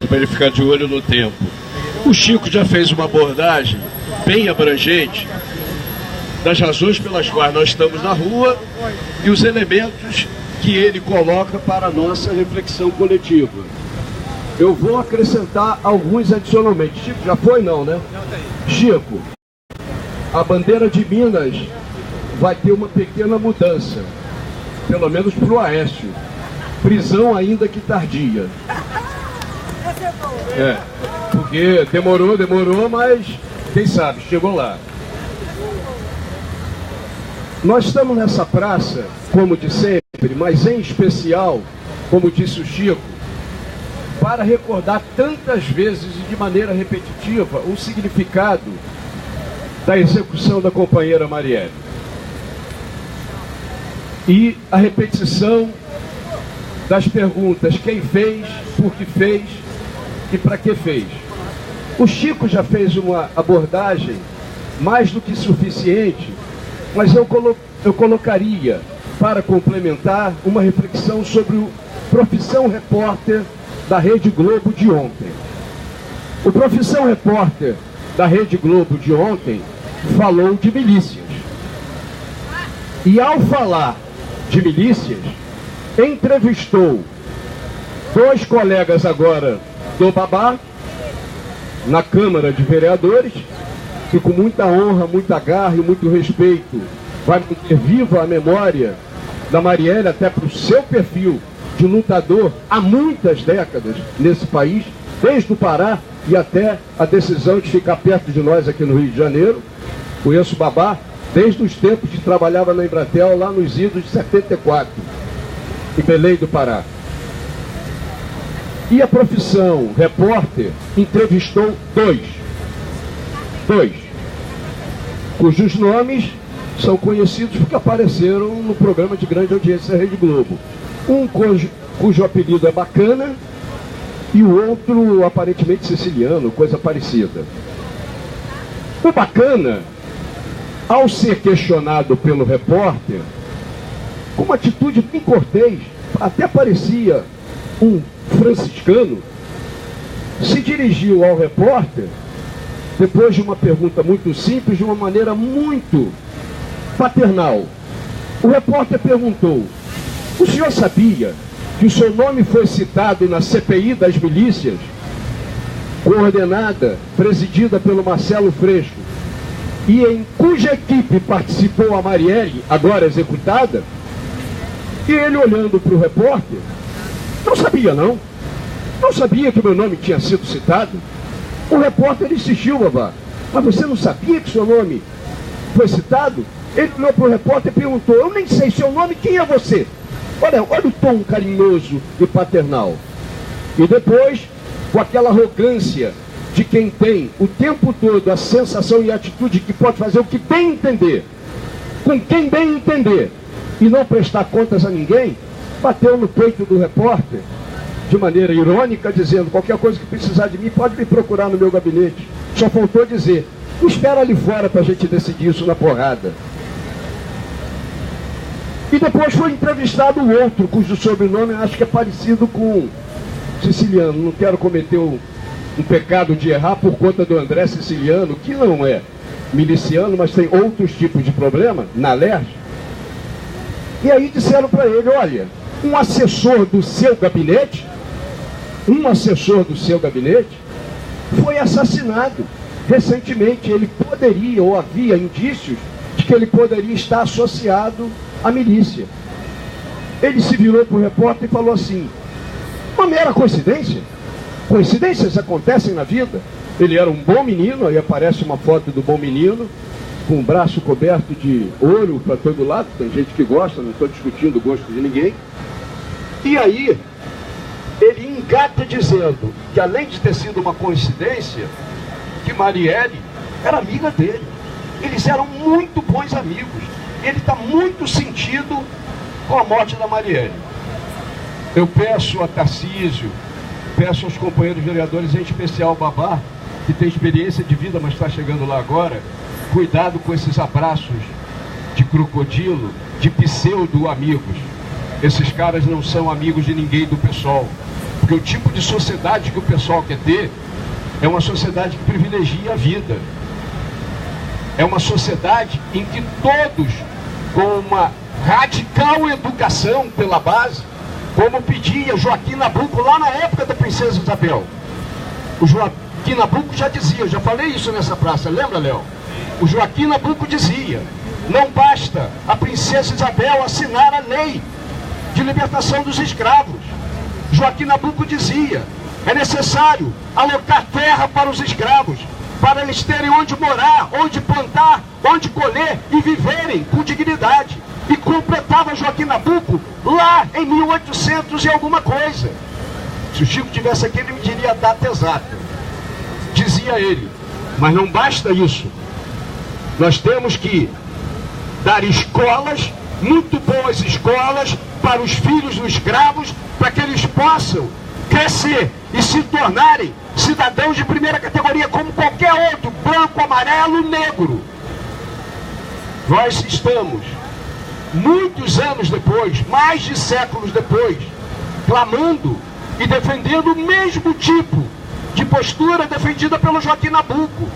para ele ficar de olho no tempo. O Chico já fez uma abordagem bem abrangente das razões pelas quais nós estamos na rua e os elementos que ele coloca para a nossa reflexão coletiva. Eu vou acrescentar alguns adicionalmente. Chico, já foi não, né? Chico, a bandeira de Minas vai ter uma pequena mudança, pelo menos para o Aécio. Prisão ainda que tardia. Porque demorou, mas quem sabe, chegou lá. Nós estamos nessa praça, como de sempre, mas em especial, como disse o Chico, para recordar tantas vezes e de maneira repetitiva o significado da execução da companheira Marielle. E a repetição das perguntas: quem fez, por que fez e para que fez. O Chico já fez uma abordagem mais do que suficiente, mas eu colocaria, para complementar, uma reflexão sobre o Profissão Repórter da Rede Globo de ontem. O Profissão Repórter da Rede Globo de ontem falou de milícias. E ao falar de milícias, entrevistou dois colegas agora do Babá, na Câmara de Vereadores, que com muita honra, muita garra e muito respeito vai manter viva a memória da Marielle, até para o seu perfil de lutador há muitas décadas nesse país, desde o Pará e até a decisão de ficar perto de nós aqui no Rio de Janeiro. Conheço o Babá desde os tempos que trabalhava na Embratel, lá nos idos de 74, em Belém do Pará. E a Profissão Repórter entrevistou dois, cujos nomes são conhecidos porque apareceram no programa de grande audiência da Rede Globo. Um cujo apelido é Bacana e o outro aparentemente siciliano, coisa parecida. O Bacana, ao ser questionado pelo repórter, com uma atitude bem cortês, até parecia um franciscano, se dirigiu ao repórter, depois de uma pergunta muito simples, de uma maneira muito paternal. O repórter perguntou: o senhor sabia que o seu nome foi citado na CPI das milícias, coordenada, presidida pelo Marcelo Freixo, e em cuja equipe participou a Marielle, agora executada? E ele, olhando para o repórter: não sabia não? Não sabia que o meu nome tinha sido citado? O repórter insistiu: Babá, mas você não sabia que seu nome foi citado? Ele olhou para o repórter e perguntou: eu nem sei seu nome, quem é você? Olha o tom carinhoso e paternal. E depois, com aquela arrogância de quem tem o tempo todo a sensação e a atitude que pode fazer o que bem entender, com quem bem entender, e não prestar contas a ninguém, bateu no peito do repórter, de maneira irônica, dizendo: qualquer coisa que precisar de mim, pode me procurar no meu gabinete. Só faltou dizer: espera ali fora para a gente decidir isso na porrada. E depois foi entrevistado o outro, cujo sobrenome acho que é parecido com siciliano. Não quero cometer um pecado de errar por conta do André Siciliano, que não é miliciano, mas tem outros tipos de problema, na LERJ. E aí disseram para ele: olha, um assessor do seu gabinete foi assassinado recentemente. Ele poderia, ou havia indícios de que ele poderia estar associado à milícia. Ele se virou para o repórter e falou assim: uma mera coincidência? Coincidências acontecem na vida. Ele era um bom menino, aí aparece uma foto do bom menino, com o braço coberto de ouro para todo lado. Tem gente que gosta, não estou discutindo o gosto de ninguém. E aí, ele engata dizendo que, além de ter sido uma coincidência, que Marielle era amiga dele. Eles eram muito bons amigos. Ele está muito sentido com a morte da Marielle. Eu peço a Tarcísio, peço aos companheiros vereadores, em especial ao Babá, que tem experiência de vida, mas está chegando lá agora, cuidado com esses abraços de crocodilo, de pseudo-amigos. Esses caras não são amigos de ninguém do PSOL. Porque o tipo de sociedade que o pessoal quer ter é uma sociedade que privilegia a vida. É uma sociedade em que todos, com uma radical educação pela base, como pedia Joaquim Nabuco lá na época da Princesa Isabel. O Joaquim Nabuco já dizia, eu já falei isso nessa praça, lembra, Léo? O Joaquim Nabuco dizia: não basta a Princesa Isabel assinar a lei de libertação dos escravos. Joaquim Nabuco dizia: é necessário alocar terra para os escravos, para eles terem onde morar, onde plantar, onde colher e viverem com dignidade. E completava Joaquim Nabuco lá em 1800 e alguma coisa. Se o Chico tivesse aqui, ele me diria a data exata. Dizia ele: mas não basta isso. Nós temos que dar escolas, muito boas escolas, para os filhos dos escravos, para que eles possam crescer e se tornarem cidadãos de primeira categoria, como qualquer outro, branco, amarelo, negro. Nós estamos, muitos anos depois, mais de séculos depois, clamando e defendendo o mesmo tipo de postura defendida pelo Joaquim Nabuco,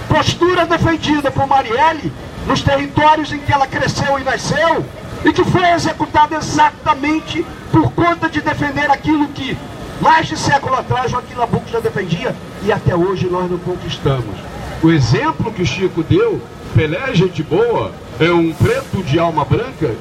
postura defendida por Marielle nos territórios em que ela cresceu e nasceu, e que foi executada exatamente por conta de defender aquilo que mais de século atrás Joaquim Nabuco já defendia, e até hoje nós não conquistamos. O exemplo que o Chico deu, Pelé é gente boa, é um preto de alma branca,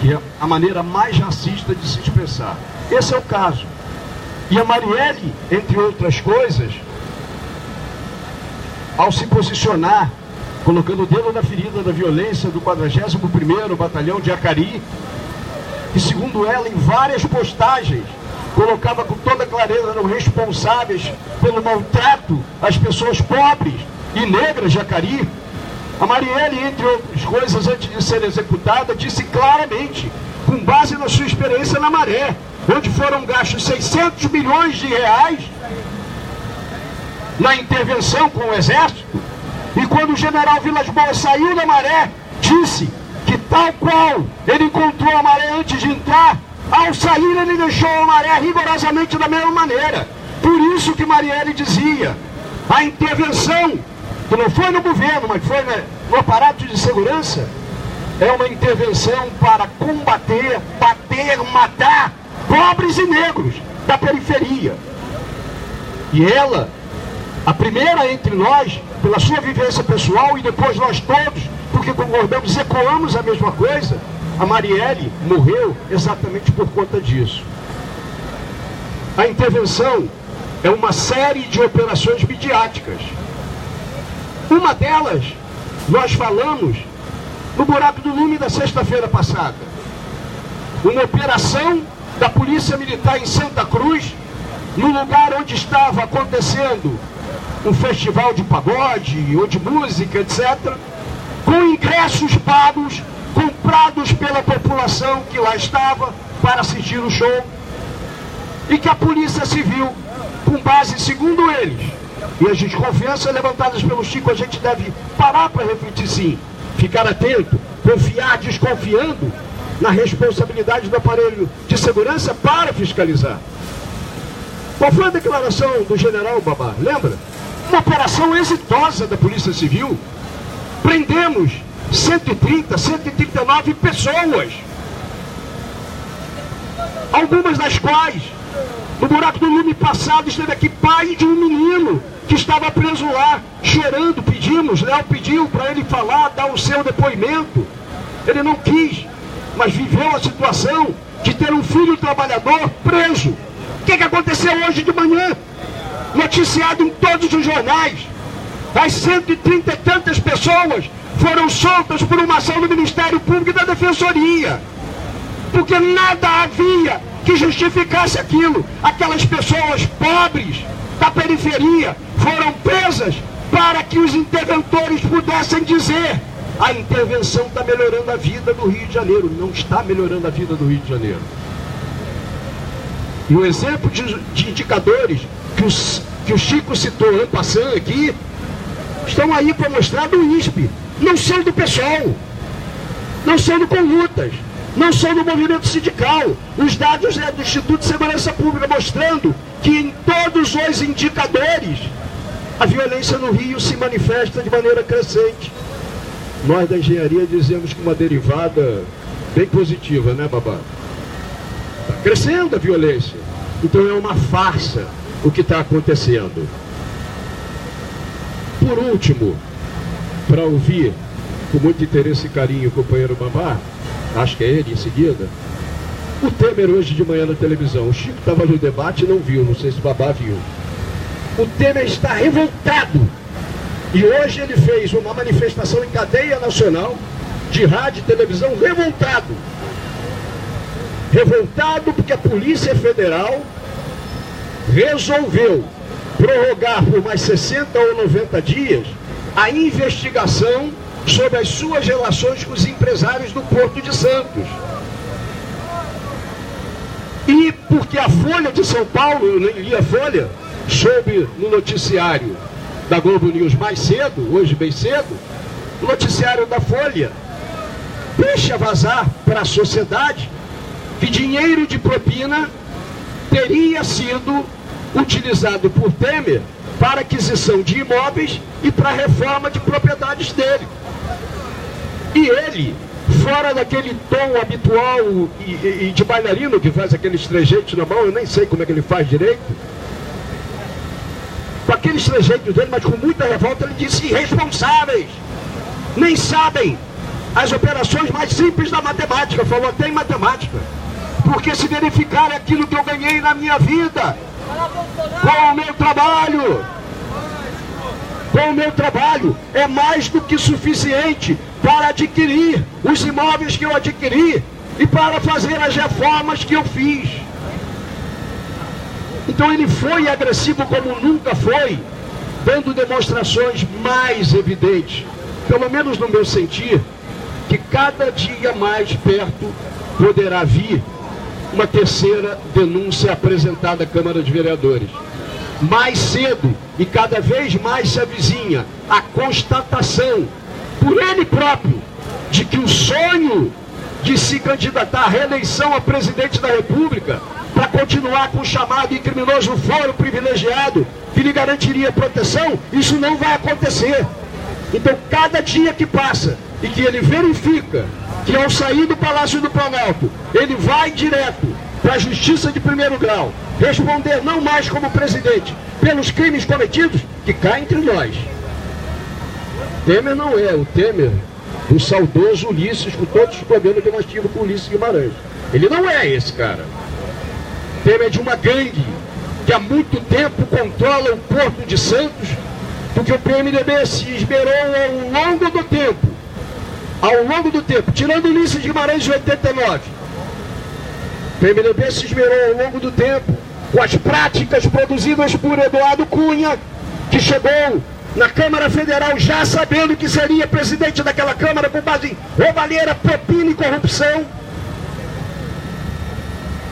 que é a maneira mais racista de se expressar. Esse é o caso. E a Marielle, entre outras coisas, ao se posicionar, colocando o dedo na ferida da violência do 41º Batalhão de Acari, que segundo ela, em várias postagens, colocava com toda clareza, eram responsáveis pelo maltrato às pessoas pobres e negras de Acari. A Marielle, entre outras coisas, antes de ser executada, disse claramente, com base na sua experiência na Maré, onde foram gastos 600 milhões de reais na intervenção com o Exército, e quando o general Vilas Boas saiu da Maré, disse que tal qual ele encontrou a Maré antes de entrar, ao sair ele deixou a Maré rigorosamente da mesma maneira. Por isso que Marielle dizia, a intervenção, que não foi no governo, mas foi no aparato de segurança, é uma intervenção para combater, bater, matar pobres e negros da periferia. E ela, a primeira entre nós, pela sua vivência pessoal, e depois nós todos, porque concordamos, ecoamos a mesma coisa, a Marielle morreu exatamente por conta disso. A intervenção é uma série de operações midiáticas. Uma delas, nós falamos no Buraco do Lume da sexta-feira passada. Uma operação da Polícia Militar em Santa Cruz, no lugar onde estava acontecendo um festival de pagode ou de música, etc., com ingressos pagos, comprados pela população que lá estava para assistir o show, e que a Polícia Civil, com base, segundo eles, e as desconfianças levantadas pelo Chico, a gente deve parar para refletir sim, ficar atento, confiar, desconfiando na responsabilidade do aparelho de segurança para fiscalizar. Qual foi a declaração do general Babá? Lembra? Uma operação exitosa da Polícia Civil. Prendemos 130, 139 pessoas. Algumas das quais, no Buraco do Lume passado, esteve aqui pai de um menino que estava preso lá, chorando, pedimos, Léo pediu para ele falar, dar o seu depoimento. Ele não quis, mas viveu a situação de ter um filho trabalhador preso. O que aconteceu hoje de manhã? Noticiado em todos os jornais. As 130 e tantas pessoas foram soltas por uma ação do Ministério Público e da Defensoria. Porque nada havia que justificasse aquilo. Aquelas pessoas pobres da periferia foram presas para que os interventores pudessem dizer: a intervenção está melhorando a vida do Rio de Janeiro. Não está melhorando a vida do Rio de Janeiro. E o exemplo de indicadores que o Chico citou ano passado aqui, estão aí para mostrar do ISP. Não são do pessoal, não são do Conlutas, não são do movimento sindical. Os dados do Instituto de Segurança Pública mostrando que em todos os indicadores a violência no Rio se manifesta de maneira crescente. Nós da engenharia dizemos que uma derivada bem positiva, né, Babá? Está crescendo a violência. Então é uma farsa o que está acontecendo. Por último, para ouvir com muito interesse e carinho o companheiro Babá, acho que é ele em seguida, o Temer hoje de manhã na televisão. O Chico estava no debate e não viu, não sei se o Babá viu. O Temer está revoltado. E hoje ele fez uma manifestação em cadeia nacional de rádio e televisão revoltado. Revoltado porque a Polícia Federal resolveu prorrogar por mais 60 ou 90 dias a investigação sobre as suas relações com os empresários do Porto de Santos. E porque a Folha de São Paulo, eu nem li a Folha, soube no noticiário da Globo News mais cedo, hoje bem cedo, o noticiário da Folha deixa vazar para a sociedade que dinheiro de propina teria sido utilizado por Temer para aquisição de imóveis e para a reforma de propriedades dele. E ele, fora daquele tom habitual e de bailarino que faz aqueles trejeitos na mão, eu nem sei como é que ele faz direito, com aqueles trejeitos dele, mas com muita revolta, ele disse: irresponsáveis, nem sabem as operações mais simples da matemática. Falou até em matemática. Porque se verificar aquilo que eu ganhei na minha vida, com o meu trabalho, é mais do que suficiente para adquirir os imóveis que eu adquiri e para fazer as reformas que eu fiz. Então ele foi agressivo como nunca foi, dando demonstrações mais evidentes, pelo menos no meu sentir, que cada dia mais perto poderá vir uma terceira denúncia apresentada à Câmara de Vereadores. Mais cedo e cada vez mais se avizinha a constatação por ele próprio de que o sonho de se candidatar à reeleição a presidente da República para continuar com o chamado e criminoso foro privilegiado que lhe garantiria proteção, isso não vai acontecer. Então, cada dia que passa e que ele verifica que ao sair do Palácio do Planalto, ele vai direto para a Justiça de primeiro grau, responder não mais como presidente pelos crimes cometidos, que cá entre nós. Temer não é o Temer do saudoso Ulisses, com todos os problemas que nós tivemos com Ulisses Guimarães. Ele não é esse cara. Temer é de uma gangue que há muito tempo controla o Porto de Santos, porque o PMDB se esmerou ao longo do tempo, tirando Ulisses Guimarães de 89, o PMDB se esmerou ao longo do tempo com as práticas produzidas por Eduardo Cunha, que chegou na Câmara Federal já sabendo que seria presidente daquela Câmara com base em roubalheira, propina e corrupção.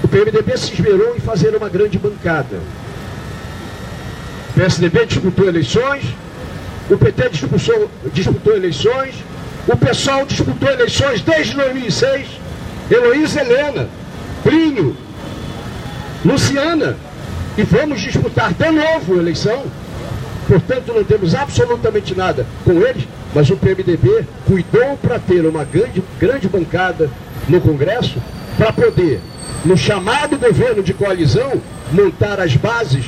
O PMDB se esmerou em fazer uma grande bancada. O PSDB disputou eleições, o PT disputou eleições, o PSOL disputou eleições desde 2006, Heloísa Helena, Plínio, Luciana, e vamos disputar de novo a eleição. Portanto, não temos absolutamente nada com eles, mas o PMDB cuidou para ter uma grande bancada no Congresso para poder, no chamado governo de coalizão, montar as bases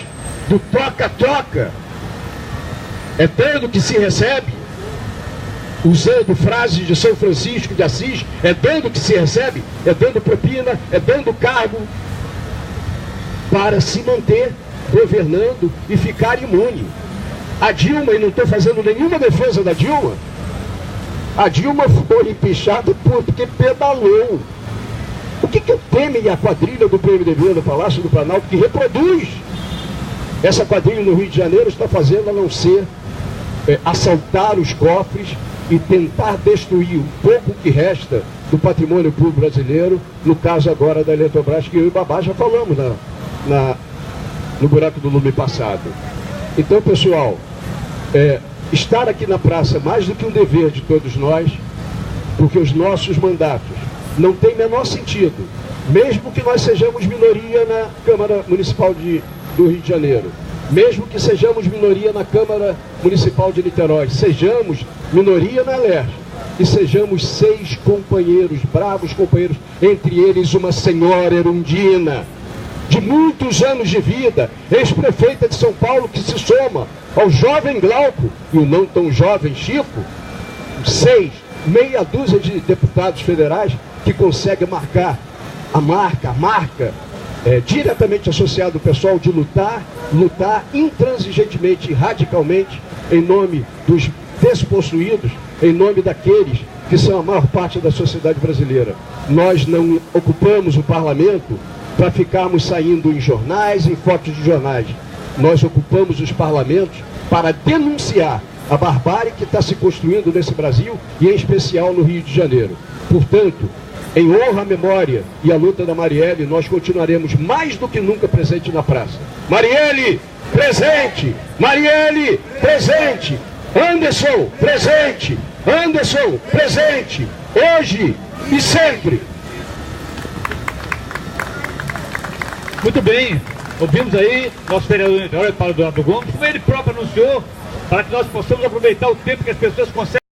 do troca-troca. É dando que se recebe, usando frases de São Francisco de Assis, é dando que se recebe, é dando propina, é dando cargo, para se manter governando e ficar imune. A Dilma, e não estou fazendo nenhuma defesa da Dilma, a Dilma foi empichada porque pedalou. O que o Temer e a quadrilha do PMDB no Palácio do Planalto, que reproduz essa quadrilha no Rio de Janeiro, está fazendo a não ser assaltar os cofres e tentar destruir o pouco que resta do patrimônio público brasileiro, no caso agora da Eletrobras, que eu e o Babá já falamos no Buraco do Lume passado. Então, pessoal, estar aqui na praça é mais do que um dever de todos nós, porque os nossos mandatos Não tem menor sentido, mesmo que nós sejamos minoria na Câmara Municipal do Rio de Janeiro, mesmo que sejamos minoria na Câmara Municipal de Niterói, sejamos minoria na Alerj, e sejamos 6 companheiros, bravos companheiros, entre eles uma senhora Erundina, de muitos anos de vida, ex-prefeita de São Paulo, que se soma ao jovem Glauco e o não tão jovem Chico, 6, meia dúzia de deputados federais que conseguem marcar a marca diretamente associada ao pessoal de lutar intransigentemente e radicalmente em nome dos despossuídos, em nome daqueles que são a maior parte da sociedade brasileira. Nós não ocupamos o parlamento para ficarmos saindo em jornais, em fotos de jornais. Nós ocupamos os parlamentos para denunciar a barbárie que está se construindo nesse Brasil e em especial no Rio de Janeiro. Portanto, em honra à memória e à luta da Marielle, nós continuaremos mais do que nunca presente na praça. Marielle, presente! Marielle, presente! Anderson, presente! Anderson, presente! Hoje e sempre! Muito bem, ouvimos aí nosso vereador Niterói, Paulo Eduardo Gomes, como ele próprio anunciou, para que nós possamos aproveitar o tempo que as pessoas conseguem